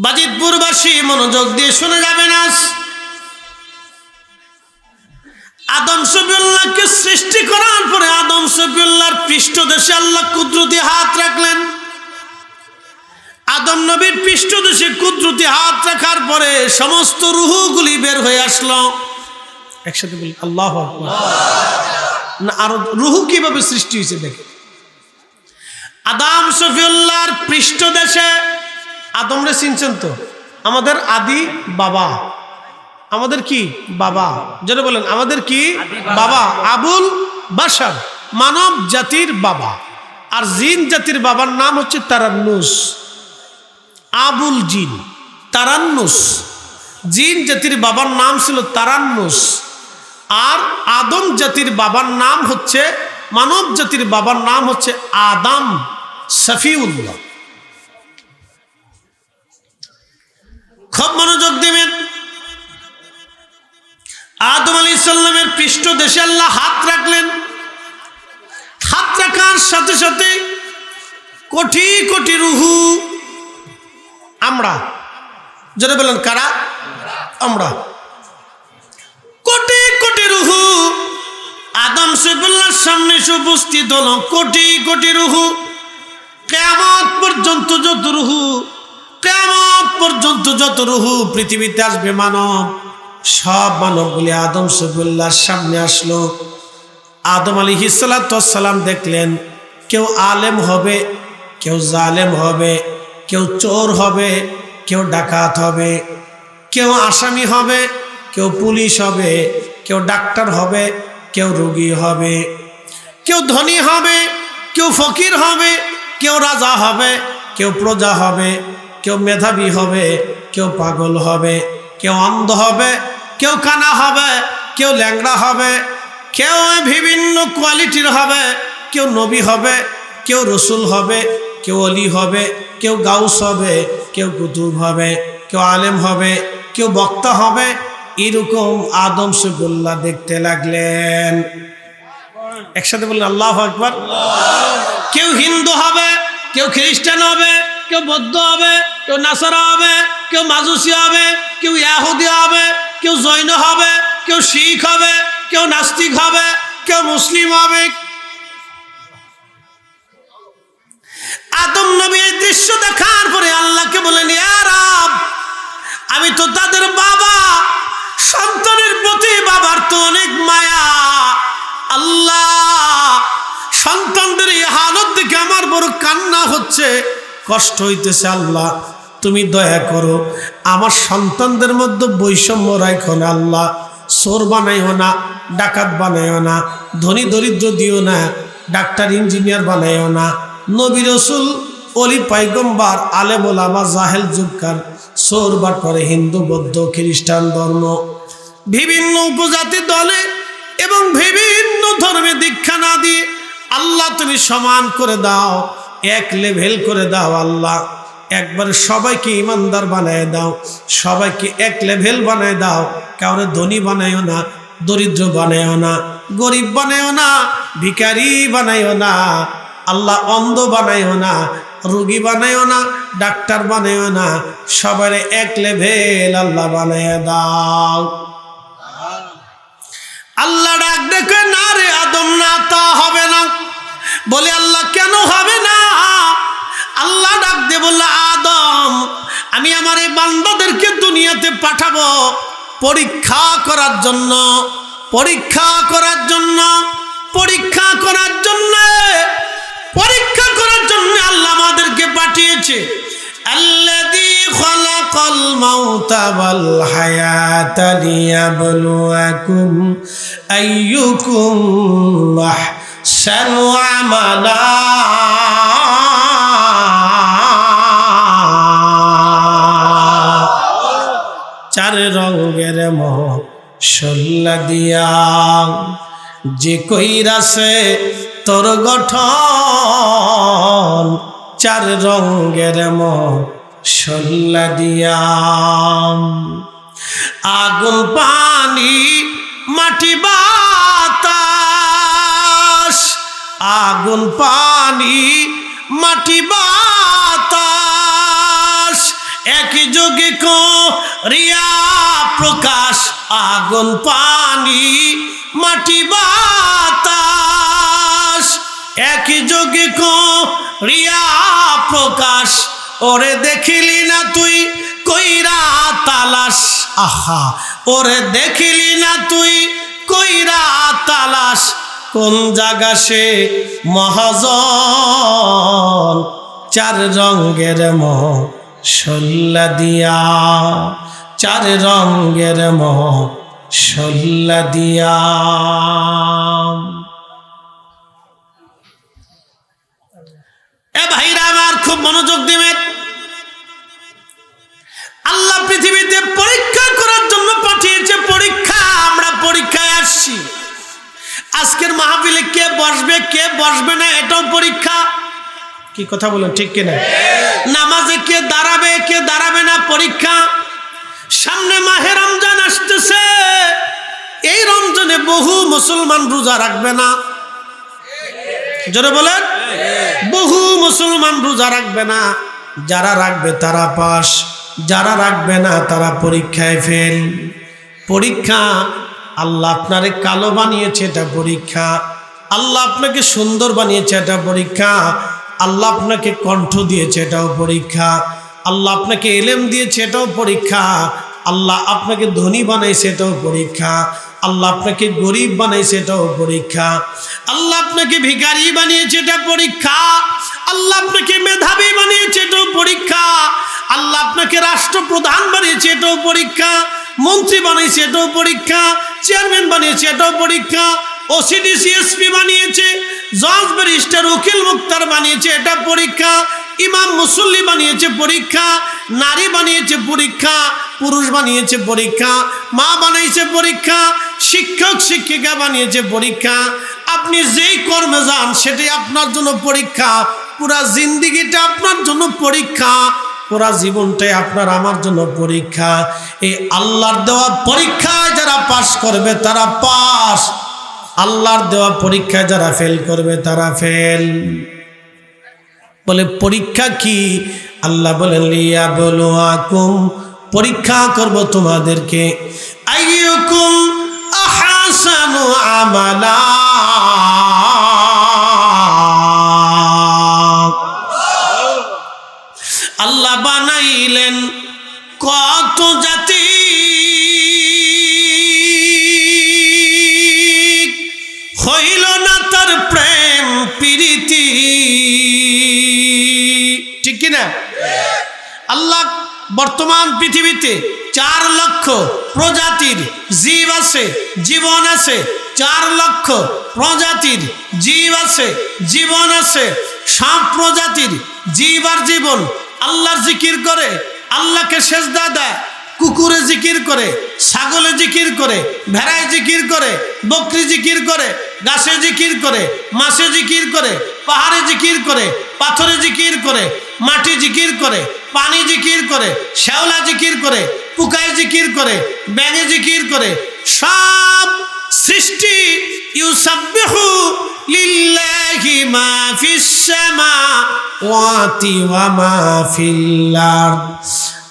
বাজিতপুরবাসী মনোযোগ দিয়ে শুনে যাবেন। আজ আদম শফিউল্লাহকে সৃষ্টি করার পরে আদম শফিউল্লাহর পৃষ্ঠদেশে আল্লাহ কুদরতি হাত রাখলেন। আদম নবীর পৃষ্ঠদেশে কুদরতি হাত রাখার পরে সমস্ত রুহগুলি বের হয়ে আসলো। একসাথে বলি আল্লাহু আকবার। না, আরো রুহ কিভাবে সৃষ্টি হয়েছে দেখে। আদম শফিউল্লাহর পৃষ্ঠদেশে, আদমরে চিনছেন তো, আমাদের আদি বাবা, আমাদের কি বাবা, যেটা বলেন আমাদের কি বাবা, আবুল বাশার, মানব জাতির বাবা। আর জিন জাতির বাবার নাম হচ্ছে তারান্নুস। আবুল জিন তারান্নুস, জিন জাতির বাবার নাম ছিল তারান্নুস। আর আদম জাতির বাবার নাম হচ্ছে, মানব জাতির বাবার নাম হচ্ছে আদম শফিউল্লাহ। খুব মনোযোগ দিবেন। আদম আলাইহিস সালামের পৃষ্ঠদেশে আল্লাহ হাত রাখলেন। হাত রাখার সাথে সাথে কোটি কোটি রুহু, আমরা যারা বলেন কারা, আমরা কোটি কোটি রুহু আদম শফিউল্লাহর সামনে এসে উপস্থিত হলো। কোটি কোটি রুহু, কিয়ামত পর্যন্ত যত রুহু, কিয়ামত পর্যন্ত যত রুহু পৃথিবীতে আসবে মানব, সব মানবগুলি আদম শফিউল্লাহর সামনে আসলো। আদম আলাইহিস সালাম দেখলেন কেউ আলেম হবে, কেউ জালেম হবে, কেউ চোর হবে, কেউ ডাকাত হবে, কেউ আসামি হবে, কেউ পুলিশ হবে, কেউ ডাক্তার হবে, কেউ রোগী হবে, কেউ ধনী হবে, কেউ ফকির হবে, কেউ রাজা হবে, কেউ প্রজা হবে, কেউ মেধাবী হবে, কেউ পাগল হবে, কেউ অন্ধ হবে, কেউ কানা হবে, কেউ ল্যাংড়া হবে, কেউ বিভিন্ন কোয়ালিটির হবে, কেউ নবী হবে, কেউ রসুল হবে, কেউ অলি হবে, কেউ গাউস হবে, কেউ কুতুব হবে, কেউ আলেম হবে, কেউ বক্তা হবে। এরকম আদম শফিউল্লাহ দেখতে লাগলেন। একসাথে বললেন আল্লাহু আকবার। কেউ হিন্দু হবে, কেউ খ্রিস্টান হবে, কেউ বৌদ্ধ হবে, কেউ নাসারা হবে, কেউ মাজুসি হবে, কেউ ইহুদি হবে, কেউ জৈন হবে, কেউ শিখ হবে, কেউ নাস্তিক হবে, কেউ মুসলিম হবে। আদম নবী এই দৃশ্য দেখার পরে আল্লাহকে বলেন, ইয়া রব, আমি তো তাদের বাবা, সন্তানের প্রতি বাবার তো অনেক মায়া। আল্লাহ, সন্তানদের এই হালত দেখে আমার বড় কান্না হচ্ছে, কষ্ট হইতেছে। আল্লাহ, তুমি দয়া করো, আমার সন্তানদের মধ্যে বৈষম্য রাখো না। আল্লাহ, চোর বানাইও না, ডাকাত বানাইও না, ধনী দরিদ্র দিও না, ডাক্তার ইঞ্জিনিয়ার বানাইও না, নবী রসুল অলি পয়গম্বর আলেম ওলামা জাহেল জুবকার চোর বাটপারে হিন্দু বৌদ্ধ খ্রিস্টান ধর্ম বিভিন্ন উপজাতি দলে এবং বিভিন্ন ধর্মে দীক্ষা না দিয়ে আল্লাহ তুমি সমান করে দাও, এক লেভেল করে দাও। আল্লাহ, একবার সবাইকে ইমানদার বানায় দাও, সবাইকে এক লেভেল বানায় দাও। কাউরে ধনী বানায়ও না, দরিদ্র বানায়ও না, গরিব বানায়ও না, ভিখারি বানায়ও না। আল্লাহ, অন্ধ বানায়ও না, রোগী বানায়ও না, ডাক্তার বানায়ও না, সবার এক লেভেল আল্লাহ বানায় দাও। আল্লাহ ডাক দেখে, না রে আদম, না, তা হবে না। বলে আল্লাহ, কেন হবে না? আল্লাহ ডাক দিয়ে বলল, আদম, আমি আমার এই বান্দাদেরকে দুনিয়াতে পাঠাবো পরীক্ষা করার জন্য, পরীক্ষা করার জন্য, পরীক্ষা করার জন্য, পরীক্ষা করার জন্য আল্লাহ আমাদেরকে পাঠিয়েছে। আল্লাযী খালাকাল মাউতা ওয়াল হায়াতা লিয়াবলুয়াকুম আইয়ুকুম আহসানু আমালা। চার রঙের মশলা দিয়া যে কইরাছে তোর গঠন, চার রঙের মশলা দিয়া। আগুন পানি মাটি বাতাস, আগুন পানি মাটি বাতাস একই যোগে করিয়া প্রকাশ আগুন পানি মাটি বাতাস একই যোগে করিয়া প্রকাশ ওরে দেখিলি না তুই কইরা তালাশ আহা ওরে দেখিলি না তুই কইরা তালাশ কোন জায়গা সে মহাজন চার রঙের মশলা দিয়া চার রঙের মশলা দিয়া এ ভাইরা আমার খুব মনোযোগ দিবেন আল্লাহ পৃথিবীতে পরীক্ষা করার জন্য পাঠিয়েছে পরীক্ষা আমরা পরীক্ষায় আসছি আজকের মাহফিলে কে বসবে না এটাও পরীক্ষা কি কথা বলেন ঠিক কিনা নামাজে কে দাঁড়াবে না পরীক্ষা সামনে মাহে রমজান আসতেছে এই রমজানে বহু মুসলমান রোজা রাখবে না জোরে বলেন বহু মুসলমান রোজা রাখবে না যারা রাখবে তারা পাস যারা রাখবে না তারা পরীক্ষায় ফেল পরীক্ষা আল্লাহ আপনারে কালো বানিয়েছে এটা পরীক্ষা আল্লাহ আপনাকে সুন্দর বানিয়েছে এটা পরীক্ষা আল্লাহ আপনাকে কণ্ঠ দিয়েছে এটাও পরীক্ষা আল্লাহ আপনাকে ইলম দিয়েছে এটাও পরীক্ষা আল্লাহ আপনাকে ধনী বানাইছে এটাও পরীক্ষা আল্লাহ আপনাকে গরিব বানাইছে এটাও পরীক্ষা আল্লাহ আপনাকে ভিখারি বানিয়েছে এটা পরীক্ষা আল্লাহ আপনাকে মেধাবী বানিয়েছে এটাও পরীক্ষা আল্লাহ আপনাকে রাষ্ট্রপ্রধান বানিয়েছে এটাও পরীক্ষা মন্ত্রী বানিয়েছে এটাও পরীক্ষা চেয়ারম্যান বানিয়েছে এটাও পরীক্ষা ওসিডি সিএসপি বানিয়েছে জজ ব্যারিস্টার উকিল মুক্তার বানিয়েছে এটা পরীক্ষা ইমাম মুসল্লি বানিয়েছে পরীক্ষা নারী বানিয়েছে পরীক্ষা পুরুষ বানিয়েছে পরীক্ষা মা বানিয়েছে পরীক্ষা শিক্ষক শিক্ষিকা বানিয়েছে পরীক্ষা আপনি যেই কর্মে যান সেটাই আপনার জন্য পরীক্ষা পুরা জিন্দেগিটা আপনার জন্য পরীক্ষা পুরা জীবনটাই আপনার আমার জন্য পরীক্ষা এই আল্লাহর দেওয়া পরীক্ষায় যারা পাস করবে তারা পাস আল্লাহর দেওয়া পরীক্ষায় যারা ফেল করবে তারা ফেল বলে পরীক্ষা কি আল্লাহ বলেন লিয়াবলুয়াকুম পরীক্ষা করব তোমাদেরকে আইয়ুকুম আহসানু আমালা আল্লাহ বানাইলেন কত জাতি হইল না তার প্রেম প্রীতি ঠিক কিনা আল্লাহ বর্তমান পৃথিবীতে 4 লক্ষ প্রজাতির জীব আছে জীবন আছে 4 লক্ষ প্রজাতির জীব আছে জীবন আছে সব প্রজাতির জীব আর জীবন আল্লাহর জিকির করে আল্লাহকে সেজদা দেয় কুকুরে জিকির করে ছাগলে জিকির করে ভেড়ায় জিকির করে বকরি জিকির করে গাছে জিকির করে মাছে জিকির করে পাহাড়ে জিকির করে পাথরে জিকির করে মাটি জিকির করে পানি জিকির করে শ্যাওলা জিকির করে পোকায় জিকির করে ব্যাঙে জিকির করে সব সৃষ্টি ইউসাব্বিহু লিল্লাহি মা ফিস সামাওয়াতি ওয়া মা ফিল আরদ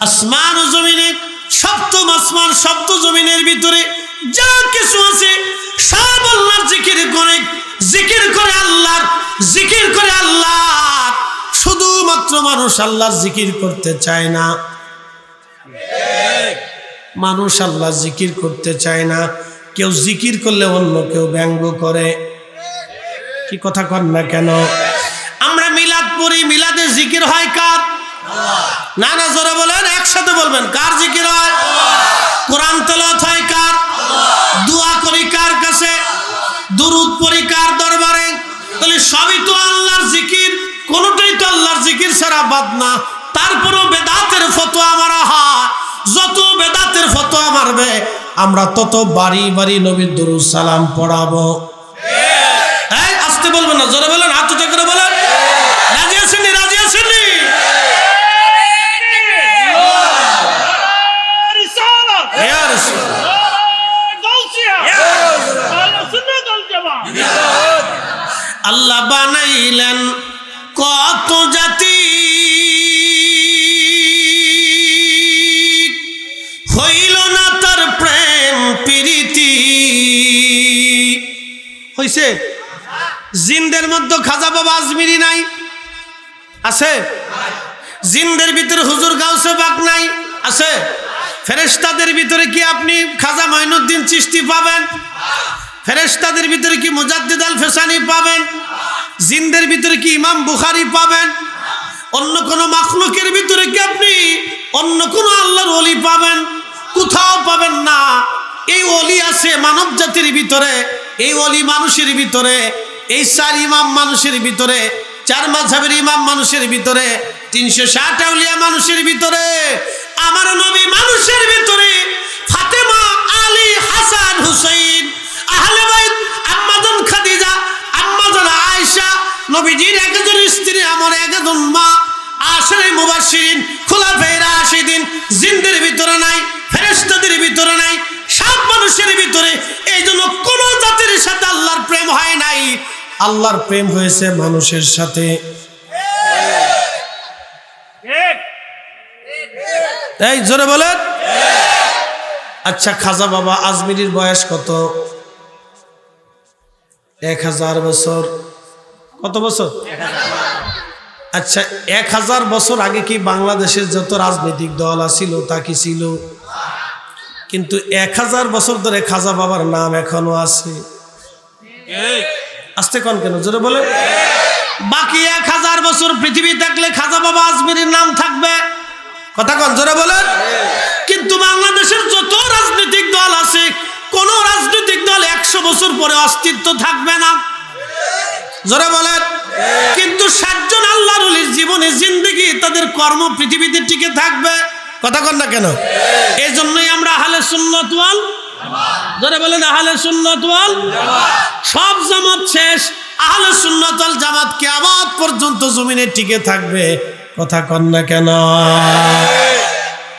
আসমান ও জমিনে সপ্তম আসমান সপ্ত জমিনের ভিতরে যা কিছু আছে সব আল্লাহর জিকির করে আল্লাহর জিকির করে আল্লাহ শুধুমাত্র মানুষ আল্লাহর জিকির করতে চায় না মানুষ আল্লাহর জিকির করতে চায় না কেউ জিকির করলে অন্য কেউ ব্যঙ্গ করে কি কথা কন না কেন আমরা মিলাদ পড়ি মিলাদে জিকির হয় কার না না জোরে বলেন একসাথে বলবেন কার জিকির হয় কোরআন তেলাওয়াত হয় কার দোয়া করি কার কাছে দুরূদ পড়ি কার দরবারে তাহলে সবই তো আল্লাহর জিকির কোনটাই তো আল্লাহর জিকির ছাড়া বাদ না তারপরও বেদাতের ফতোয়া মারা হয় যত বেদাতের ফতোয়া মারবে আমরা তত বাড়ি বাড়ি নবীর দুরূদ সালাম পড়াবো এই আসতে বলবেন না জোরে বলেন হাত উঁচু করে বলেন রাজি আছেন রাজি আছেন আল্লাহ বানাইলেন কত জাতি জিনদের মধ্যে খাজা বাবা আজমিরি নাই? আছে? জিনদের ভিতরে হুজুর গাউসে পাক নাই? আছে? ফেরেশতাদের ভিতরে কি আপনি খাজা মাইনুদ্দিন চিশতি পাবেন? ফেরেশতাদের ভিতরে কি মুজাদ্দিদ আল ফেসানি পাবেন? জিনদের ভিতরে কি ইমাম বুখারী পাবেন? অন্য কোন মাখলুকের ভিতরে কি আপনি অন্য কোন আল্লাহর ওলি পাবেন? কোথাও পাবেন না। এই ওলি আছে মানব জাতির ভিতরে, এই ওলি মানুষের ভিতরে, এই 4 ইমাম মানুষের ভিতরে, 4 মাযহাবের ইমাম মানুষের ভিতরে, 360 আউলিয়া মানুষের ভিতরে, আমার নবী মানুষের ভিতরে, ফাতেমা, আলী, হাসান, হুসাইন, আহলে বাইত, আম্মাজান খাদিজা, আম্মাজান আয়েশা, নবীজির একজন স্ত্রী, আমার একজন মা, আশরে মুবাশশিরিন, খুলাফায়ে রাশিদিন, জিনদের ভিতরে নাই, ফেরেশতাদের ভিতরে নাই, সব মানুষের ভিতরে। এই জন্য কোন জাতির সাথে আল্লাহর প্রেম হয় নাই, আল্লাহর প্রেম হয়েছে মানুষের সাথে। এই জোরে বলেন। আচ্ছা, খাজা বাবা আজমিরির বয়স কত? 1000 বছর। কত বছর? আচ্ছা, 1000 বছর আগে কি বাংলাদেশের যত রাজনৈতিক দল ছিল তা কি ছিল? কিন্তু 1000 বছর ধরে খাজা বাবার নাম এখনো আছে। আসতে কোন কেন জোরে বলে? বাকি 1000 বছর পৃথিবী থাকলে খাজা বাবা আজমিরির নাম থাকবে। কথা কোন জোরে বলেন। কিন্তু বাংলাদেশের যত রাজনৈতিক দল আছে, কোন রাজনৈতিক দল 100 বছর পরে অস্তিত্ব থাকবে না। জোরে বলেন। কিন্তু 60 জন আল্লাহর ওলির জীবনে জিন্দেগি, তাদের কর্ম পৃথিবীতে টিকে থাকবে। কথা কন না কেন? এই জন্যই আমরা আহলে সুন্নাত ওয়াল জামাত। জোরে বলেন আহলে সুন্নাত ওয়াল জামাত। সব জামাত শেষ, আহলে সুন্নাত ওয়াল জামাত কিয়ামত পর্যন্ত জমিনে টিকে থাকবে। কথা কন না কেন?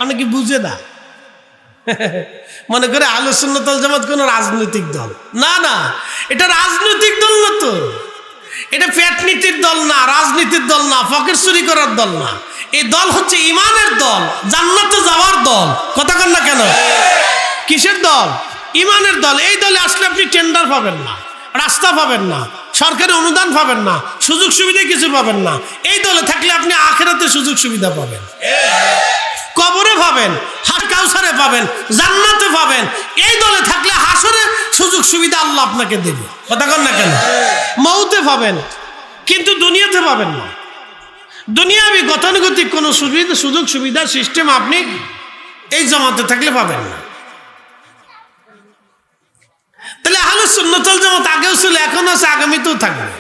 অনেকে বুঝে না, মনে করে আহলে সুন্নাত ওয়াল জামাত কোন রাজনৈতিক দল। না না, এটা রাজনৈতিক দল না তো, এটা পেটনীতির দল না, রাজনীতির দল না, ফকির চুরি করার দল না। এই দল হচ্ছে ইমানের দল, জান্নাতে যাওয়ার দল। কথা কন না কেন? কিসের দল? ইমানের দল। এই দলে আসলে আপনি টেন্ডার পাবেন না, রাস্তা পাবেন না, সরকারি অনুদান পাবেন না, সুযোগ সুবিধা কিছু পাবেন না। এই দলে থাকলে আপনি আখিরাতে সুযোগ সুবিধা পাবেন, কবরে পাবেন, কাউসারে পাবেন, জান্নাতে পাবেন। এই দলে থাকলে হাসরে সুযোগ সুবিধা আল্লাহ আপনাকে দেবে। কথা কন না কেন? মউতে পাবেন, কিন্তু দুনিয়াতে পাবেন না। দুনিয়াবি গতানুগতিক কোনো সুযোগ সুবিধার সিস্টেম আপনি এই জামাতে থাকলে পাবেন না। তাহলে আহলে সুন্নাত ওয়াল জামাত আগেও ছিল, এখন আছে, আগামীতেও থাকবে।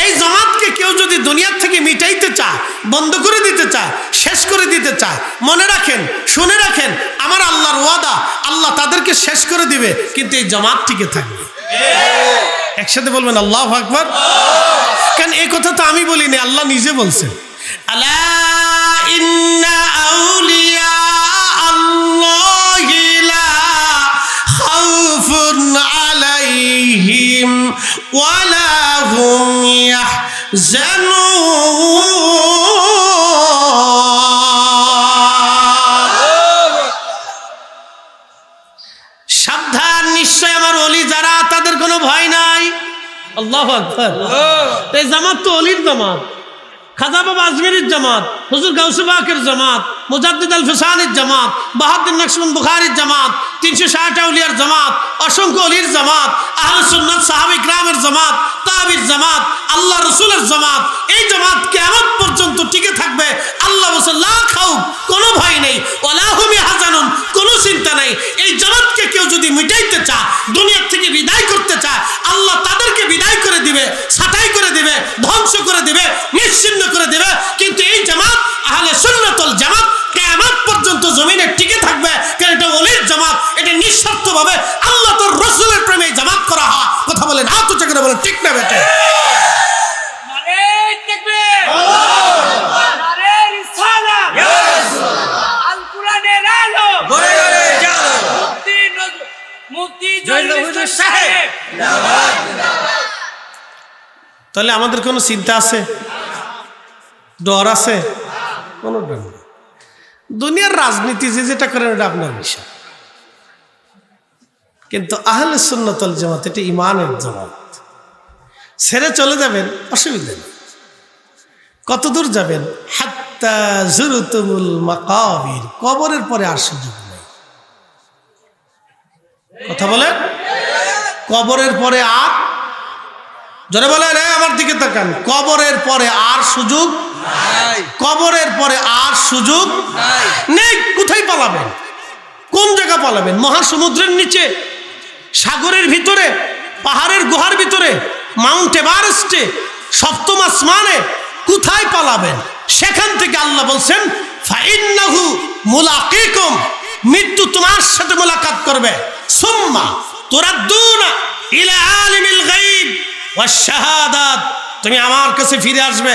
এই জামাতকে কেউ যদি দুনিয়ার থেকে মিটাইতে চায়, বন্ধ করে দিতে চায়, শেষ করে দিতে চায়, মনে রাখেন, শুনে রাখেন, আমার আল্লাহর ওয়াদা, আল্লাহ তাদেরকে শেষ করে দিবে, কিন্তু এই জামাত টিকে থাকবে। একসাথে বলবেন আল্লাহু আকবার। কারণ এই কথা তো আমি বলিনি, আল্লাহ নিজে বলছেন, আলা ইন্না আউলিয়া আল্লাহি লা খাউফুন আলাইহিম ওয়ালা হুম ইয়াহজানুন। সাবধান, নিশ্চয় আমার ওলি যারা, তাদের কোনো ভয় নাই। আল্লাহু আকবার। এই জামাত তো ওলির জামাত, খাজা বাবা আজমিরির জামাত, হুজুর গাউসে পাকের জামাত, মুজাদ্দিদ আল ফেসানির জামাত, বাহাউদ্দিন নকশবন্দ বুখারীর জামাত, 360 আউলিয়ার জামাত, অসংখ্য ওলির জামাত, আহলে সুন্নাত সাহাবা ইকরামের জামাত, তাবির জামাত, আল্লাহ রাসূলের জামাত। এই জামাত কিয়ামত পর্যন্ত টিকে থাকবে। আল্লাহ বলেন লা খাউফ, কোনো ভয় নেই, ওয়ালা হুম ইয়াহজানুন, কোনো চিন্তা নাই। এই জামাতকে কেউ যদি মিটাইতে চায়, দুনিয়া থেকে বিদায় করতে চায়, আল্লাহ তাদেরকে বিদায় করে দিবে, ছাঁটাই করে দিবে, ধ্বংস করে দিবে, নিশ্চিহ্ন করে দিবে। কিন্তু এই জামাত আহলে সুন্নাত ওয়াল জামাত কিয়ামত পর্যন্ত জমিনে টিকে থাকবে। কারণ এটা ওলির জামাত, এটা নিঃস্বার্থভাবে আল্লাহ তার রাসূলের প্রেমে জামাত করা হয়। কথা বলেন, হাত উঁচু করে বলেন, ঠিক না বেটে? নারে তাকবীর, নারে রিসালাত, আল কোরআনের আলো, ঘরে ঘরে জালো, মুফতি জয়নুল সাহেব জিন্দাবাদ। তাহলে আমাদের কোনো চিন্তা আছে, ডর আছে? কোনো ডর নেই। দুনিয়ার রাজনীতি যে যেটা করেন ওটা আপনার বিষয়, কিন্তু আহলে সুন্নাত ওয়াল জামাত এটা ইমানের জামাত। ছেড়ে চলে যাবেন, অসুবিধা নেই। কত দূর যাবেন? হাত্তা যুরতুমুল মাকাবির, কবরের পরে আর সুযোগ নেই। কথা বলেন, কবরের পরে আর, জোরে বলেন, আমার দিকে তাকান, কবরের পরে আর সুযোগ নাই, কবরের পরে আর সুযোগ নাই। নেই। কোথায় পালাবেন? কোন জায়গা পালাবেন? মহাসমুদ্রের নিচে, সাগরের ভিতরে, পাহাড়ের গুহার ভিতরে, মাউন্ট এভারেস্টে, সপ্তম আসমানে, কোথায় পালাবেন? সেখান থেকে আল্লাহ বলছেন ফাইন্নাহু মুলাকিকুম, মৃত্যু তোমার সাথে মোলাকাত করবে। সুম্মা তুরাদ্দুনা ইলা আলিমিল গায়ব ওয়াশ শাহাদাত, তুমি আমার কাছে ফিরে আসবে।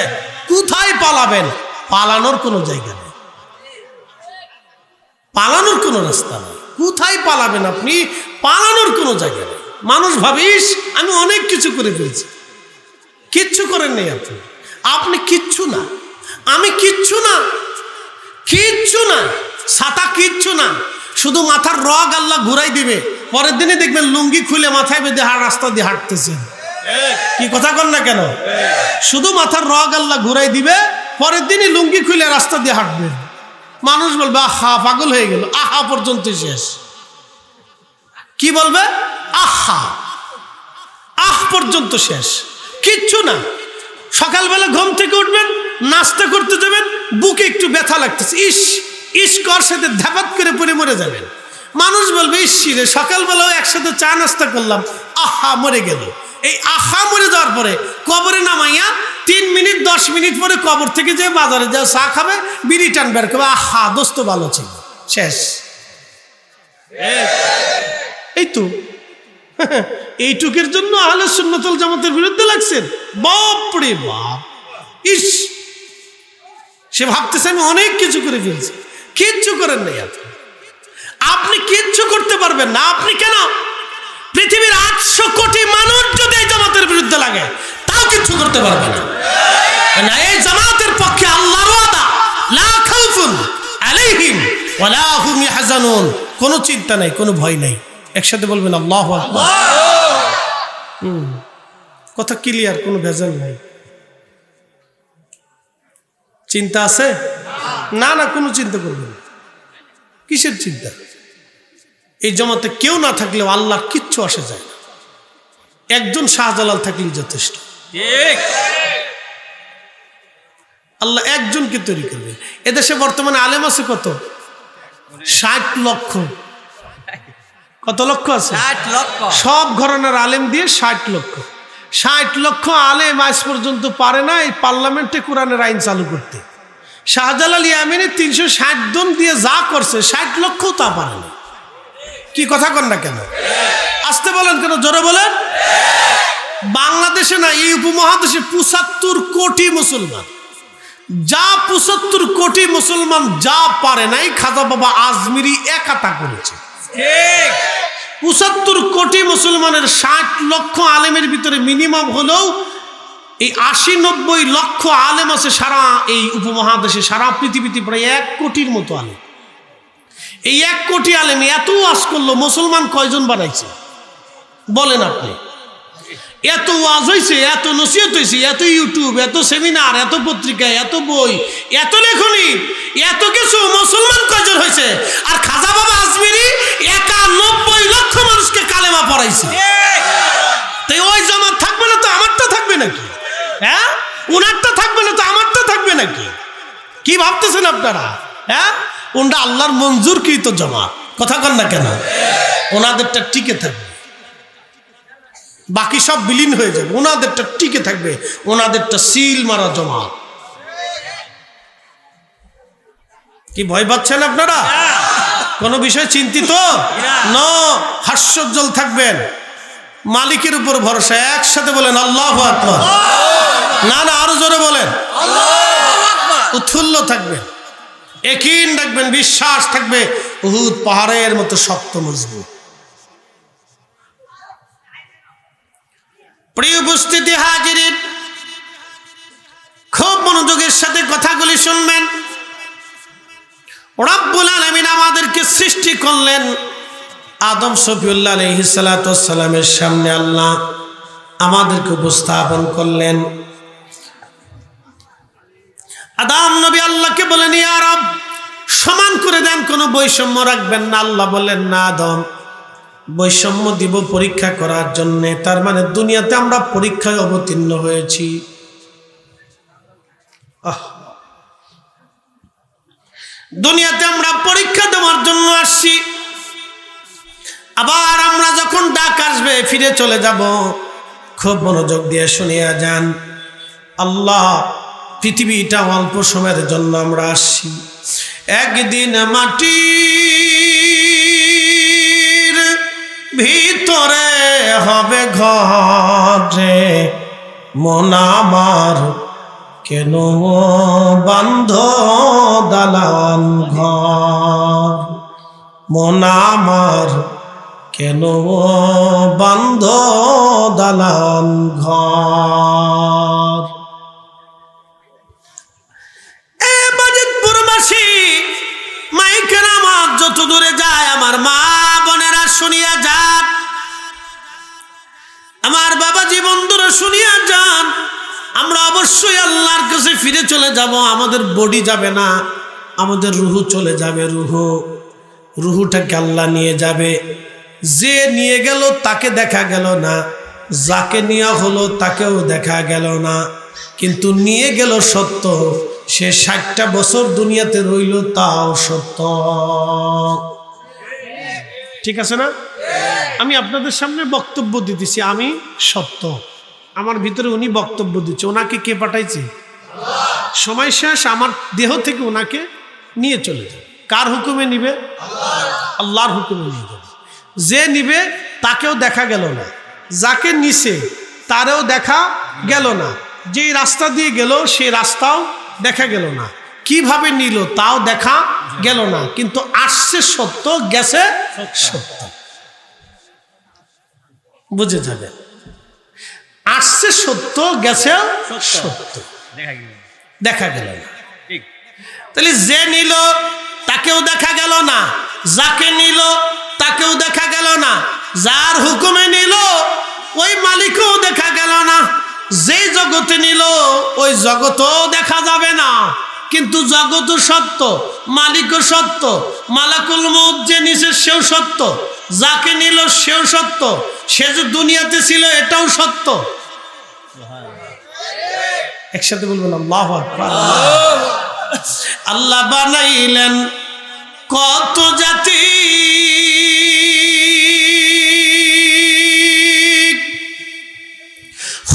কোথায় পালাবেন? পালানোর কোনো জায়গা নেই, পালানোর কোনো রাস্তা নেই। কোথায় পালাবেন আপনি? পালানোর কোনো জায়গা নেই। মানুষ ভাবিস আমি অনেক কিছু করে ফেলছি, কিচ্ছু করেন নেই আপনি। আপনি কিচ্ছু না, আমি কিচ্ছু না, কিচ্ছু না, ছাতা কিচ্ছু না, শুধু মাথার রগ আল্লাহ ঘুরাই দিবে। পরের দিনে দেখবেন লুঙ্গি খুলে মাথায় বেঁধে রাস্তা দিয়ে হাঁটতেছেন। কি কথা কন না কেন? শুধু মাথার রগ আল্লাহ ঘুরাই দিবে, পরের দিনই লুঙ্গি খুলে রাস্তা দিয়ে হাঁটবেন। মানুষ বলবে আহা পাগল হয়ে গেল, আহা পর্যন্ত শেষ। কি বলবে? আহা, আহ পর্যন্ত শেষ, কিচ্ছু না। সকালবেলা ঘুম থেকে উঠবেন, নাস্তা করতে যাবেন, বুকে একটু ব্যথা লাগতেছে, ইস ইস কর সাথে ধাপাত করে পড়ে মরে যাবেন। মানুষ বলবে ইস রে, সকালবেলাও একসাথে চা নাস্তা করলাম, আহা মরে গেল। এই আহা মরে যাওয়ার পরে কবরে নামাইয়া 3 মিনিট 10 মিনিট পরে কবর থেকে যে বাজারে যা চা খাবে, বিড়ি টান বের করবে, আহা দোস্ত ভালো ছিল, শেষ। এই তো এইটুকের জন্য আহলে সুন্নাত ওয়াল জামাতের বিরুদ্ধে লাগছেন? বাপ রে বাপ, ইস, সে ভাবতেছে আমি অনেক কিছু করে ফেলছি। কিচ্ছু করেন নাই আপনি, আপনি কিচ্ছু করতে পারবেন না। আপনি কেন? পৃথিবীর 800 কোটি মানুষ যদি এই জামাতের বিরুদ্ধে লাগে তাও কিচ্ছু করতে পারবে না। এই জামাতের পক্ষে আল্লাহর ওয়াদা, লা খাউফুন আলাইহিম ওয়ালা হুম ইয়াহজানুন, কোনো চিন্তা নাই, কোনো ভয় নাই। একসাথে বলবেন আল্লাহু আকবার। কথা ক্লিয়ার, কোনো ভেজাল নাই। চিন্তা আছে? না না, কোনো চিন্তা করবেন না। কিসের চিন্তা? এই জমাতে কেউ না থাকলেও আল্লাহর কিচ্ছু আসে যায় না। একজন শাহজালাল থাকলেই যথেষ্ট। ঠিক, আল্লাহ একজনকে তৈরি করবে। এদেশে বর্তমানে আলেম আছে কত? 60 লক্ষ। কত লক্ষ আছে? 60 লক্ষ। সব ঘরানার আলেম দিয়ে 60 লক্ষ। 60 লক্ষ আলেম আজ পর্যন্ত পারে না এই পার্লামেন্টে কোরআনের আইন চালু করতে। শাহজালাল ইয়ামিনী 360 জন দিয়ে যা করছে 60 লক্ষও তা পারে না। কি কথা কন না কেন? আসতে বলেন কেন? জোরে বলেন। বাংলাদেশে না, এই উপমহাদেশে 75 কোটি মুসলমান, যা 75 কোটি মুসলমান যা পারে নাই খাজা বাবা আজমিরি একা তা করেছে। ঠিক, 75 কোটি মুসলমানের 60 লক্ষ আলেমের ভিতরে মিনিমাম হলেও এই 80-90 লক্ষ আলেম আছে সারা এই উপমহাদেশে, সারা পৃথিবীতে প্রায় 1 কোটির মতো আলেম। এই 1 কোটি আলেম এত ওয়াজ করলো, মুসলমান কয়জন বানাইছে বলেন আপনি? এত ওয়াজ হয়েছে, এত নসিহত হয়েছে, এত ইউটিউব, এত সেমিনার, এত পত্রিকা, এত বই, এত লেখনী, এত কিছু, মুসলমান কয়জন হয়েছে? আর খাজা বাবা আজমিরি একা 90 লক্ষ মানুষকে কালেমা পড়াইছে। তাই ওই জামাত থাকবে না তো আমারটা থাকবে নাকি? হ্যাঁ, উনারটা থাকবে না তো আমারটা থাকবে নাকি? কি ভাবতেছেন আপনারা? হ্যাঁ, ওনটা আল্লাহর মঞ্জুর কৃত জামাত। কথা কন না কেন? ওনাদেরটা টিকে থাকবে, বাকি সব বিলীন হয়ে যাবে, ওনাদেরটা টিকে থাকবে, ওনাদেরটা সিল মারা জামাত। কি ভয় পাচ্ছেন আপনারা? কোনো বিষয় চিন্তিত ন? হাস্যোজ্জ্বল থাকবেন, মালিকের উপর ভরসা। একসাথে বলেন আল্লাহু আকবার। না না, আরো জোরে বলেন। উৎফুল্ল থাকবেন, ইয়াকিন রাখবেন, বিশ্বাস থাকবে উহুদ পাহাড়ের মতো শক্ত মজবুত। প্রিয় উপস্থিতি হাজিরিন, খুব মনোযোগের সাথে কথাগুলি শুনবেন। রব্বুল আলামিন আমাদেরকে সৃষ্টি করলেন। আদম শফিউল্লাহ আলাইহিস সালাতু ওয়াস সালামের সামনে আল্লাহ আমাদেরকে উপস্থাপন করলেন। আদম নবী আল্লাহকে বলেন, ইয়া রব, সমান করে দেন, কোনো বৈষম্য রাখবেন না। আল্লাহ বললেন, না আদম, বৈষম্য দিব পরীক্ষা করার জন্য। তার মানে দুনিয়াতে আমরা পরীক্ষায় অবতীর্ণ হয়েছি। দুনিয়াতে আমরা পরীক্ষা দেওয়ার জন্য আসছি। আবার আমরা যখন ডাক আসবে ফিরে চলে যাব। খুব মনোযোগ দিয়ে শুনিয়া যান। আল্লাহ, পৃথিবীটা অল্প সময়ের জন্য আমরা আসছি। একদিন মাটির ভিতরে হবে ঘরে, মন আমার কেন বান্ধ দালান ঘর, মন আমার কেন বান্ধ দালান ঘর। মাইকের আমার যত দূরে যায়, আমার মা বোনেরা শুনিয়া যান, আমার বাবাজি বন্ধুরা শুনিয়া যান। আমরা অবশ্যই আল্লাহর কাছে ফিরে চলে যাব। আমাদের বডি যাবে না, আমাদের রুহু চলে যাবে। রুহুটাকে আল্লাহ নিয়ে যাবে। যে নিয়ে গেল তাকে দেখা গেল না, যাকে নেওয়া হলো তাকেও দেখা গেল না। কিন্তু নিয়ে গেল সত্য, সে 60টা বছর দুনিয়াতে রইল, তাও সত্য। ঠিক আছে না? আমি আপনাদের সামনে বক্তব্য দিতেছি, আমি সত্য, আমার ভিতরে উনি বক্তব্য দিচ্ছে। ওনাকে কে পাঠাইছে? সময় শেষ, আমার দেহ থেকে ওনাকে নিয়ে চলে যাবে। কার হুকুমে নিবে? আল্লাহর হুকুমে নিয়ে যাবে। যে নিবে তাকেও দেখা গেল না, যাকে নিছে তারেও দেখা গেল না, যেই রাস্তা দিয়ে গেল সেই রাস্তাও দেখা গেল না, কিভাবে নিল তাও দেখা গেল না। কিন্তু আসছে সত্য, গেছে সত্য। বুঝে যাবে, আসছে সত্য, গেছে সত্য, দেখা গেল না। তাহলে যে নিল তাকেও দেখা গেল না, যাকে নিল তাকেও দেখা গেল না, যার হুকুমে নিল ওই মালিকও দেখা গেল না। যে জগতে নিল ওই জগতও দেখা যাবে না। কিন্তু জগৎও সত্য, মালিকও সত্য, মালাকুল মউত যে নিছে সেও সত্য, যাকে নিল সেও সত্য, সে যে দুনিয়াতে ছিল এটাও সত্য। একসাথে বলবেন আল্লাহু আকবার। আল্লাহ বানাইলেন কত জাতি,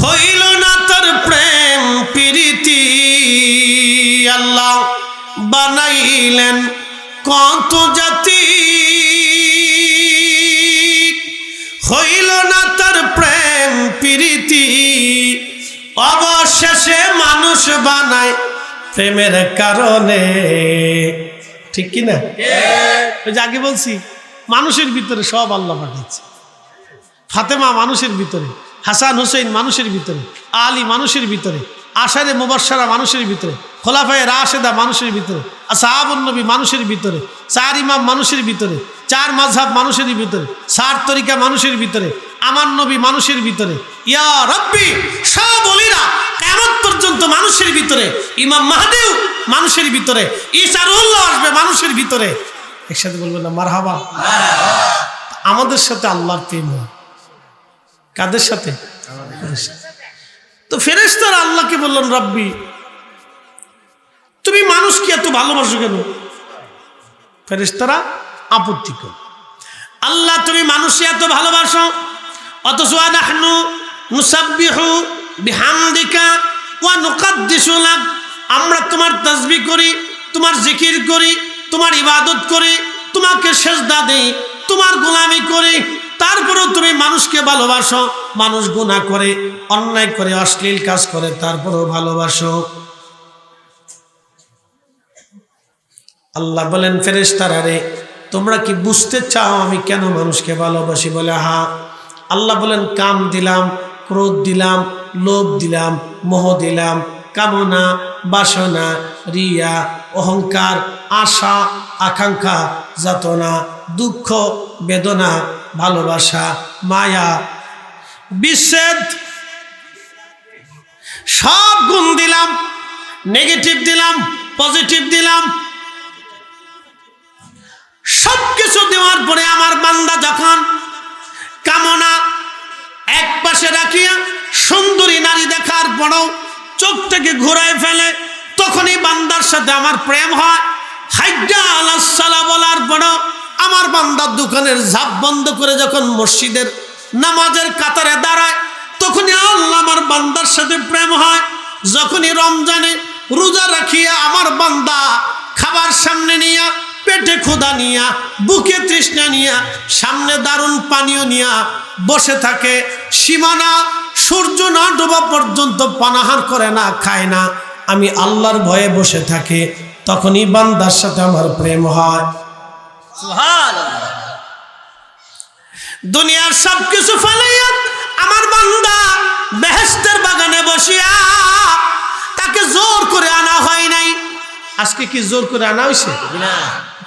হইল না তার প্রেম প্রীতি। আল্লাহ বানাইলেন কত জাতি, হইল না তার প্রেম প্রীতি। অবশেষে মানুষ বানায় প্রেমের কারণে। ঠিক কি না? ওই যে আগে বলছি, মানুষের ভিতরে সব আল্লাহ পাঠিয়েছে। ফাতেমা মানুষের ভিতরে, হাসান হুসেন মানুষের ভিতরে, আলী মানুষের ভিতরে, আশারে মুবাশশারা মানুষের ভিতরে, খোলাফায়ে রাশেদা মানুষের ভিতরে, আসহাবুন নবী মানুষের ভিতরে, 4 ইমাম মানুষের ভিতরে, 4 মাযহাব মানুষের ভিতরে, 4 তরিকা মানুষের ভিতরে, আমার নবী মানুষের ভিতরে, ইয়া রাব্বি সব ওলিরা কিয়ামত পর্যন্ত মানুষের ভিতরে, ইমাম মাহদিও মানুষের ভিতরে, ঈসা রুহুল্লাহ আসবে মানুষের ভিতরে। একসাথে বলবেন না মারহাবা? আমাদের সাথে আল্লাহর প্রেম। কাদের সাথে? তো ফেরেশতারা আল্লাহকে বললেন, রব্বি তুমি মানুষকে এত ভালোবাসো কেন? ফেরেশতারা আপত্তি করে, আল্লাহ তুমি মানুষকে এত ভালোবাসো, অথচ নাহনু নুসাব্বিহু বিহামদিকা ওয়া নুকাদ্দিসু লাক, আমরা তোমার তাসবিহ করি, তোমার জিকির করি, তোমার ইবাদত করি, তোমাকে সেজদা দেই, তোমার গোলামি করি, তারপরেও তুমি মানুষকে ভালোবাসো। মানুষ গুনাহ করে, অন্যায় করে, অশ্লীল কাজ করে, তারপরেও ভালোবাসো। আল্লাহ বলেন, ফেরেশতারা রে, তোমরা কি বুঝতে চাও আমি কেন মানুষকে ভালোবাসি? বলে হ্যাঁ। আল্লাহ বলেন, কাম দিলাম, ক্রোধ দিলাম, লোভ দিলাম, মোহ দিলাম, কামনা, বাসনা, রিয়া, অহংকার, আশা, আকাঙ্ক্ষা, যাতনা, দুঃখ, বেদনা, ভালোবাসা, মায়া, বিচ্ছেদ, সব গুণ দিলাম, নেগেটিভ দিলাম, পজিটিভ দিলাম, সবকিছু দেওয়ার পরে আমার বান্দা যখন কামনা এক পাশে রাখিয়া সুন্দরী নারী দেখার পরেও চোখটাকে ঘুরায় ফেলে, তখনই বান্দার সাথে আমার প্রেম হয়। হাইয়া আলাস সালাহ বলার পরেও আমার বান্দার দোকানের ঝাপ বন্ধ করে যখন মসজিদের নামাজের কাতারে দাঁড়ায়, তখনই আল্লাহ আমার বান্দার সাথে প্রেম হয়। যখনই রমজানে রোজা রাখিয়া আমার বান্দা খাবার সামনে নিয়া, পেটে ক্ষুধা নিয়া, বুকে তৃষ্ণা নিয়া, সামনে দারুণ পানীয় নিয়া বসে থাকে, সীমানা সূর্য না ডোবা পর্যন্ত পানাহার করে না, খায় না, আমি আল্লাহর ভয়ে বসে থাকে, তখনই বান্দার সাথে আমার প্রেম হয়। সুবহানাল্লাহ। দুনিয়ার সবকিছু ফেলাইয়া আমার বান্দা বেহেশতের বাগানে বসিয়া, তাকে জোর করে আনা হয় নাই। আজকে কি জোর করে আনা হয়েছে? না।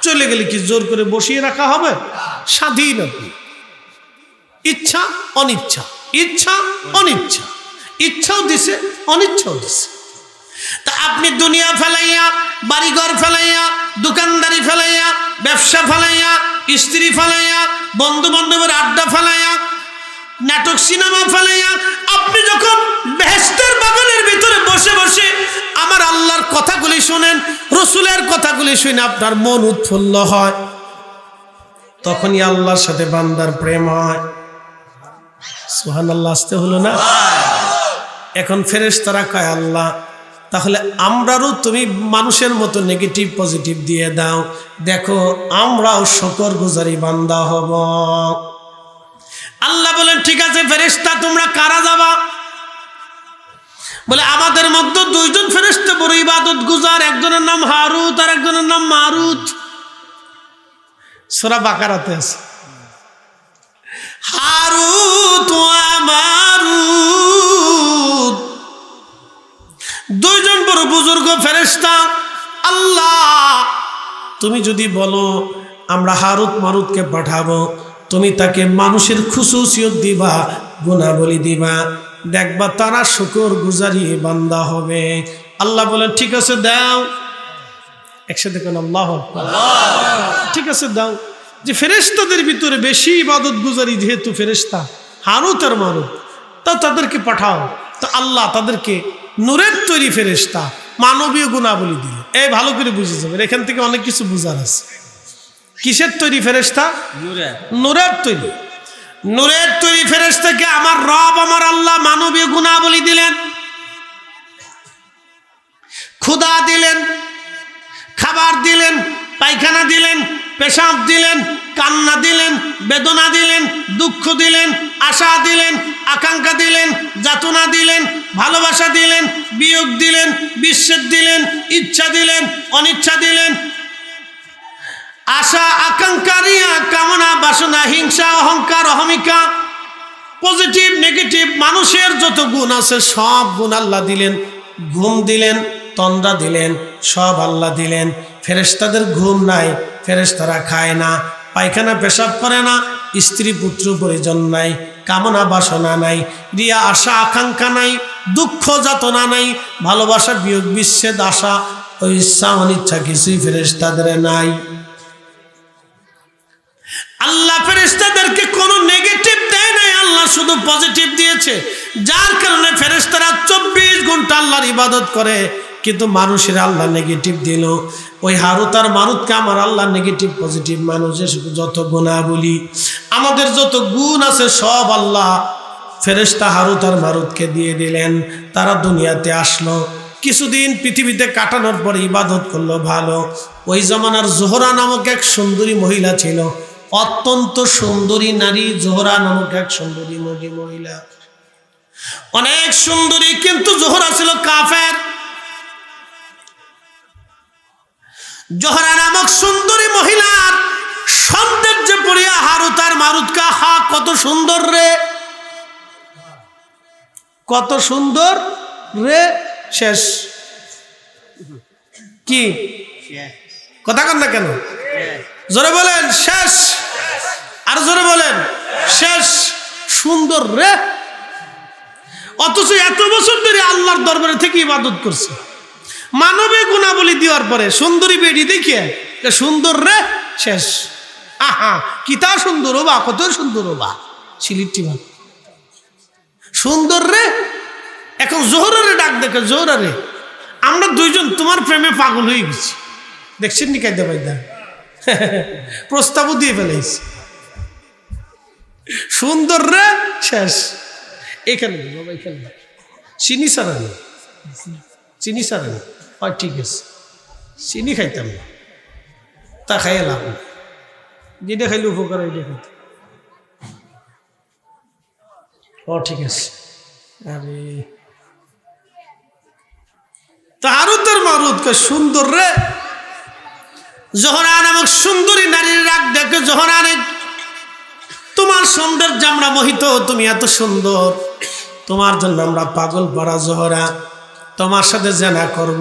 চলে গেলে কি জোর করে বসিয়ে রাখা হবে? স্বাধীন আপনি, ইচ্ছা অনিচ্ছা, ইচ্ছা অনিচ্ছা, ইচ্ছাও দিছে অনিচ্ছাও দিছে। তা আপনি দুনিয়া ফেলাইয়া, বাড়িঘর ফেলাইয়া, দোকানদারি ফেলাইয়া, ব্যবসা ফেলাইয়া, স্ত্রী ফেলাইয়া, বন্ধু বান্ধবের আড্ডা ফেলাইয়া, নাটক সিনেমা ফেলাইয়া আপনি যখন বেহেশতের বাগানের ভিতরে বসে বসে আমার আল্লাহর কথাগুলি শুনেন, রসুলের কথাগুলি শুনে আপনার মন উৎফুল্ল হয়, তখনই আল্লাহর সাথে বান্দার প্রেম হয়। সুবহানাল্লাহ, আসতে হলো না? এখন ফেরেশতারা কয় আল্লাহ, তাহলে আমরারও তুমি মানুষের মতো নেগেটিভ পজিটিভ দিয়ে দাও, দেখো আমরাও শুকরগুজারি বান্দা হব। আল্লাহ বলেন ঠিক আছে ফেরেশতা, তোমরা কারা যাবা? বলে আমাদের মধ্যে দুইজন ফেরেশতা বড় ইবাদত গুজার, একজনের নাম হারুত আর একজনের নাম মারুত। সূরা বাকারাতে আছে হারুত ওয়া মারুত, দুইজন বড় বুজুর্গ ফেরেশতা। আল্লাহ তুমি যদি বলো আমরা হারুত মারুতকে পাঠাবো, তুমি তাকে মানুষের খুশুসিয়ত দিবা, গুনাহবলি দিবা, দেখবা তারা শুকর গুজারি বান্দা হবে। আল্লাহ বলেন ঠিক আছে দাও। একসাথে কোন আল্লাহ ঠিক আছে দাও। যে ফেরেশতাদের ভিতরে বেশি ইবাদত গুজারি যেহেতু ফেরেশতা হারুত আর মারুত, তা তাদেরকে পাঠাও। তো আল্লাহ তাদেরকে নূরের তৈরি ফেরেশতা মানবীয় গুণাবলী দিল। এই ভালো করে বুঝে যাবেন, এখান থেকে অনেক কিছু বুঝার আছে। কিসের তৈরি ফেরেশতা? নূরের তৈরি। নূরের তৈরি ফেরেশতাকে আমার রব আমার আল্লাহ মানবীয় গুণাবলী দিলেন, ক্ষুধা দিলেন, খাবার দিলেন, পায়খানা দিলেন, পেশাব দিলেন, কান্না দিলেন, বেদনা দিলেন, দুঃখ দিলেন, আশা দিলেন, আকাঙ্ক্ষা দিলেন, যাতনা দিলেন, ভালোবাসা দিলেন, বিয়োগ দিলেন, বিচ্ছেদ দিলেন, ইচ্ছা দিলেন, অনিচ্ছা দিলেন, আশা আকাঙ্ক্ষা, রিয়া, কামনা, বাসনা, হিংসা, অহংকার, অহমিকা, পজিটিভ নেগেটিভ মানুষের যত গুণ আছে সব গুণ আল্লাহ দিলেন। ঘুম দিলেন, তন্দ্রা দিলেন, সব আল্লাহ দিলেন। ফেরেশতাদের ঘুম নাই, ফেরেশতারা খায় না, পায়খানা পেশাব করে না, স্ত্রী পুত্র পরিজন নাই, কামনা বাসনা নাই, রিয়া আশা আকাঙ্ক্ষা নাই, দুঃখ যাতনা নাই, ভালোবাসা বিয়োগ বিচ্ছেদ, আশা ও ইচ্ছা অনিচ্ছা কিছুই ফেরেশতাদের নাই। আল্লাহ ফেরেশতাদেরকে কোনো নেগেটিভ দেয় নাই, আল্লাহ শুধু পজিটিভ দিয়েছে, যার কারণে ফেরেশতারা 24 ঘন্টা আল্লাহর ইবাদত করে। কিন্তু মানুষের আল্লাহ নেগেটিভ দিল। ওই হারুত আর মারুতকে আমার আল্লাহ নেগেটিভ পজিটিভ মানুষের যত গুণাবলী, আমাদের যত গুণ আছে সব আল্লাহ ফেরেশতা হারুত আর মারুতকে দিয়ে দিলেন। তারা দুনিয়াতে আসলো, কিছুদিন পৃথিবীতে কাটানোর পরে ইবাদত করলো ভালো। ওই জমানার জোহরা নামক এক সুন্দরী মহিলা ছিল, অত্যন্ত সুন্দরী নারী। জোহরা নামক এক সুন্দরী মহিলা, অনেক সুন্দরী, কিন্তু জোহরা ছিল কাফের। জোহরা নামক সুন্দরী মহিলার সৌন্দর্যে পড়িয়া হারুত আর মারুতকা, হা কত সুন্দর রে, কত সুন্দর রে, শেষ। কি কথা কন না কেন? জোরে বলেন শেষ, আর জোরে বলেন শেষ। সুন্দর রে। অথচ এত বছর ধরে আল্লাহর দরবারে থেকে ইবাদত করছে। মানবিক গুণাবলী দেওয়ার পরে সুন্দরী বেডি দেখিয়ে সুন্দর রে শেষ। আহা কিতা সুন্দর হবা, কত সুন্দর হবা, সিলিপটি সুন্দর রে। এখন জোহরারে ডাক দেখে, জোহরারে আমরা দুইজন তোমার প্রেমে পাগল হয়ে গেছি। দেখছেন নি কায়দা বাইদা, প্রস্তাবও দিয়ে ফেলেছি। সুন্দর রে শেষ। এখানে বাবা, এখানে চিনি সারানি, চিনি সারানি হয়, ঠিক আছে। চিনি খাইতাম না, তা খাইয়ে লাভ না, যেটা খাইলে উপকার ওইটা খাইতাম। ও ঠিক আছে। আরে তাহারুতের মারুত কে সুন্দর রে। জোহরা নামক সুন্দরী নারীর রাগ দেখে জোহরা রে, তোমার সৌন্দর্য আমরা মোহিত, তুমি এত সুন্দর, তোমার জন্য আমরা পাগল পড়া জোহরা, তোমার সাথে জেনা করব।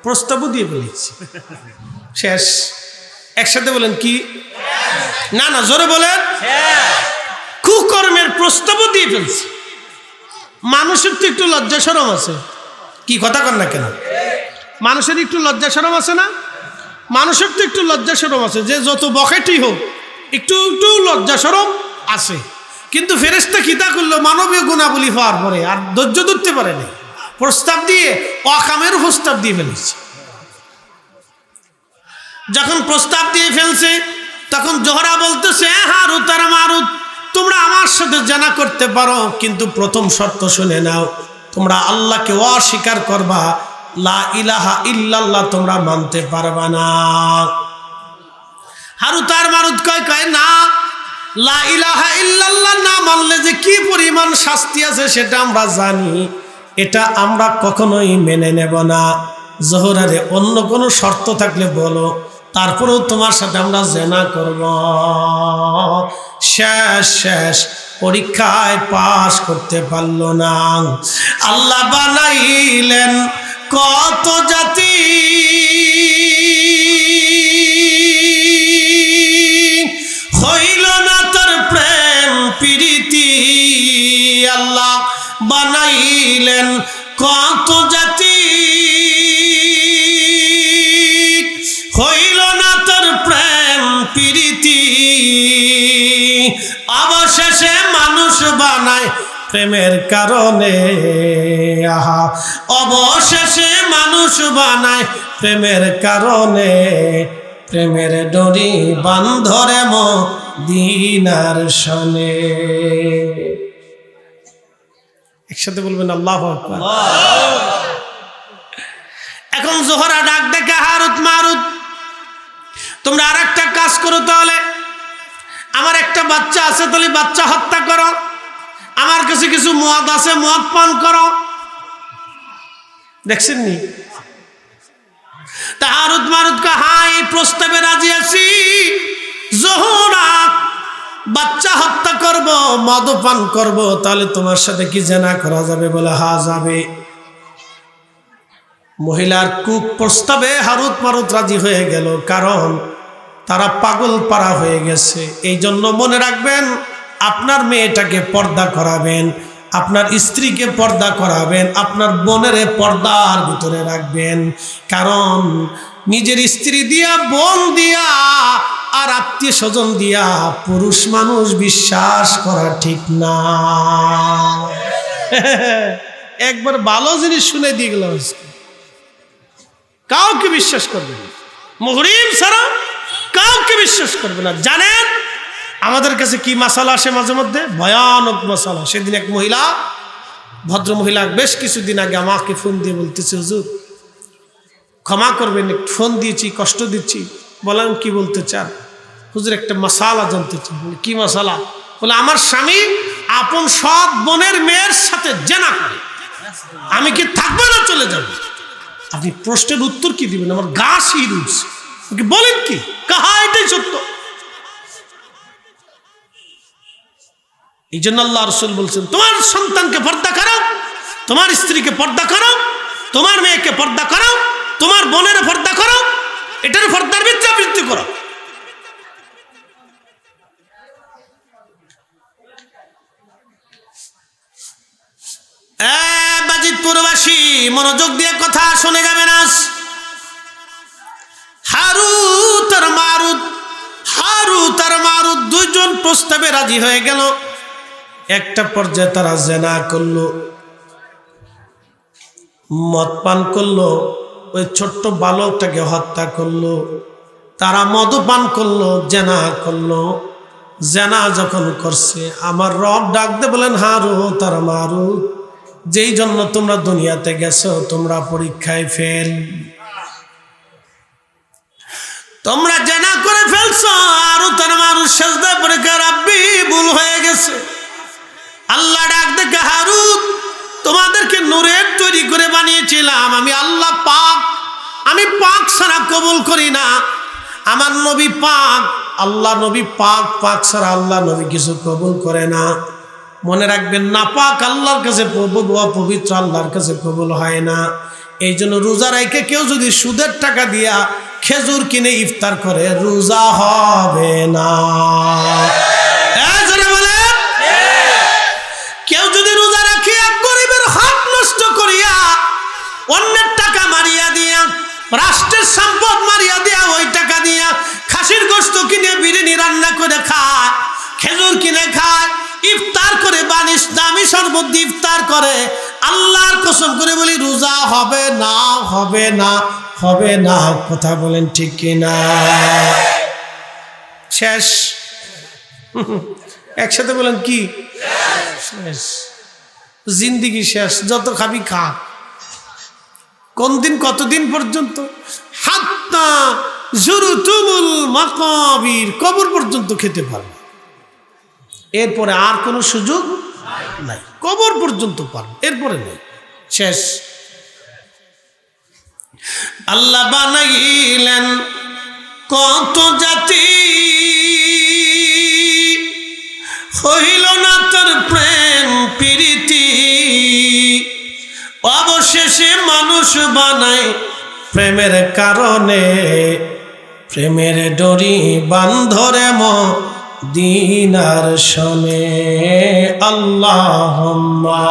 প্রস্তাবও দিয়ে বলেছি, শেষ। একসাথে বলেন কি? না না, জোরে বলেন। কুকর্মের প্রস্তাবও দিয়ে ফেলছি। মানুষের তো একটু লজ্জা শরম আছে, কি কথা কন না কেন? মানুষের একটু লজ্জা শরম আছে না? মানুষের তো একটু লজ্জা শরম আছে, যে যত বকেটি হোক একটু একটু লজ্জা শরম আছে। কিন্তু ফেরেশতা খিতা করলো মানবীয় গুণাবলী হওয়ার পরে আর ধৈর্য ধরতে পারেনি, প্রস্তাব দিয়ে অকামের প্রস্তাব দিয়ে ফেলেছে। যখন প্রস্তাব দিয়ে ফেলছে তখন জোহরা বলতেছে, হারুত আর মারুত, তোমরা আমার সাথে জানা করতে পারো, কিন্তু প্রথম শর্ত শুনে নাও, তোমরা আল্লাহকে অস্বীকার করবা, লা ইলাহা ইল্লাল্লাহ তোমরা মানতে পারবা না। হারুত আর মারুত কয় না, লা ইলাহা ইল্লাল্লাহ না মানলে যে কি পরিমাণ শাস্তি আছে সেটা আমরা জানি, এটা আমরা কখনোই মেনে নেব না। জোহরারে অন্য কোনো শর্ত থাকলে বলো, তারপরেও তোমার সাথে আমরা জেনা করব। শেষ শেষ পরীক্ষায় পাশ করতে পারল না। আল্লাহ বানাইলেন কত জাতি, হইল না তোর প্রেম প্রীতি। আল্লাহ বানাইলেন কত জাতি, হইল না তোর প্রেম প্রীতি। অবশেষে মানুষ বানায় প্রেমের কারণে, আহা অবশেষে মানুষ বানায় প্রেমের কারণে। প্রেমের ডরি বান্ধরে মদিনার শনে। একসাথে বলবেন আল্লাহু আকবার। এখন জোহরা ডাক দেখে, হারুত মারুত, তোমরা আর একটা কাজ করো, তাহলে আমার একটা বাচ্চা আছে, তাহলে বাচ্চা হত্যা করো, আমার কাছে কিছু মদ আছে, মদ পান করো। দেখছেন নি? তা হারুত মারুত কা, হ্যাঁ এই প্রস্তাবে রাজি আছি। জোহরা বাচ্চা হত্যা করব, মদ পান করব, তাহলে তোমার সাথে কি জেনা করা যাবে? বলে হ্যাঁ যাবে। মহিলার কুক প্রস্তাবে হারুত মারুত রাজি হয়ে গেল, কারণ তারা পাগল পাড়া হয়ে গেছে। এই জন্য মনে রাখবেন, আপনার মেয়েটাকে পর্দা করাবেন, আপনার স্ত্রীকে পর্দা করাবেন, আপনার বোনের পর্দার ভিতরে রাখবেন। কারণ নিজের স্ত্রী দিয়া, বোন দিয়া আর আত্মীয় স্বজন দিয়া পুরুষ মানুষ বিশ্বাস করা ঠিক না। একবার ভালো জিনিস শুনে দিয়ে গেল, কাউকে বিশ্বাস করবে না, মুহরিম ছাড়া কাউকে বিশ্বাস করবে না। জানেন আমাদের কাছে কি মাসালা আসে মাঝে মধ্যে? ভয়ানক মাসালা। সেদিন এক মহিলা, ভদ্র মহিলা, বেশ কিছুদিন আগে আমাকে ফোন দিয়ে বলতেছে, হুজুর ক্ষমা করবেন, ফোন দিয়েছি, কষ্ট দিচ্ছি। বললাম কি বলতে চান? হুজুর একটা মাসালা জানতে চান। কি মাসালা? বলে আমার স্বামী আপন সৎ বোনের মেয়ের সাথে জেনা করে, আমি কি থাকবো না চলে যাব? আপনি প্রশ্নের উত্তর কি দিবেন? আমার গা শির উঠছে। বলেন কি? কাহা এটাই সত্য। এই জন্য আল্লাহ রাসূল বলছেন, তোমার সন্তানকে পর্দা করো, তোমার স্ত্রীকে পর্দা করো, তোমার মেয়েকে পর্দা করো, তোমার বোনের পর্দা করো, এটার পর্দার ভিত্তি বৃদ্ধি করো। মনোযোগ দিয়ে কথা শুনে যাবেন আজ। হারুত আর মারুত দুইজন প্রস্তাবে রাজি হয়ে গেল। একটা পর্যায়ে তারা জেনা করলো, মদ পান করলো, ওই ছোট্ট বালকটাকে হত্যা করলো। তারা মদপান করলো, জেনা করলো। জেনা যখন করছে আমার রব ডাক দে বলেন, হারুত আর মারুত, যেই জন্য তোমরা দুনিয়াতে গেছো তোমরা পরীক্ষায় ফেল, তোমরা জেনা করে ফেলছো। হারুত আর মারুত সেজদায় পড়ে কয়, রাব্বি ভুল হয়ে গেছে। আল্লাহ ডাক দেখে, হারুত তোমাদেরকে নূরের তৈরি করে বানিয়েছিলাম আমি আল্লাহ পাক, আমি পাক ছাড়া কবুল করি না। আমার নবী পাক, আল্লাহ নবী পাক, পাক ছাড়া আল্লাহ নবী কিছু কবুল করে না। মনে রাখবেন, না পাক আল্লাহর কাছে পবিত্র আল্লাহর কাছে কবুল হয় না। এই জন্য রোজা রেখে কেউ যদি সুদের টাকা দিয়া খেজুর কিনে ইফতার করে রোজা হবে না। কেউ যদি রোজা রাখিয়া গরিবের হক নষ্ট করিয়া অন্যের টাকা মারিয়া দিয়া, রাষ্ট্রের সম্পদ মারিয়া দিয়া, ওই টাকা দিয়া খাসির গোশত কিনে বিরিয়ানি রান্না করে খায়, খেজুর কিনে খায়, ইফতার করে বানিশ দামি শরবত দিয়ে ইফতার করে, আল্লাহর কসম করে বলি রোজা হবে না, হবে না, হবে না। কথা বলেন ঠিক কিনা? শেষ। একসাথে বলেন কি শেষ? জিন্দিগি শেষ। যত খাবি খা। কোন দিন কতদিন পর্যন্ত? হাত্তা জুরতুমুল মাকাবির, কবর পর্যন্ত খেতে পারবে, এরপরে আর কোনো সুযোগ নাই। কবর পর্যন্ত পারবে, এরপরে নেই, শেষ। আল্লাহ বানাইলেন কত জাতি, হইল না তোর প্রেম প্রীতি, অবশেষে মানুষ বানায় প্রেমের কারণে, প্রেমের ডরি বান্ধরে মদিনার শোনে। আল্লাহুম্মা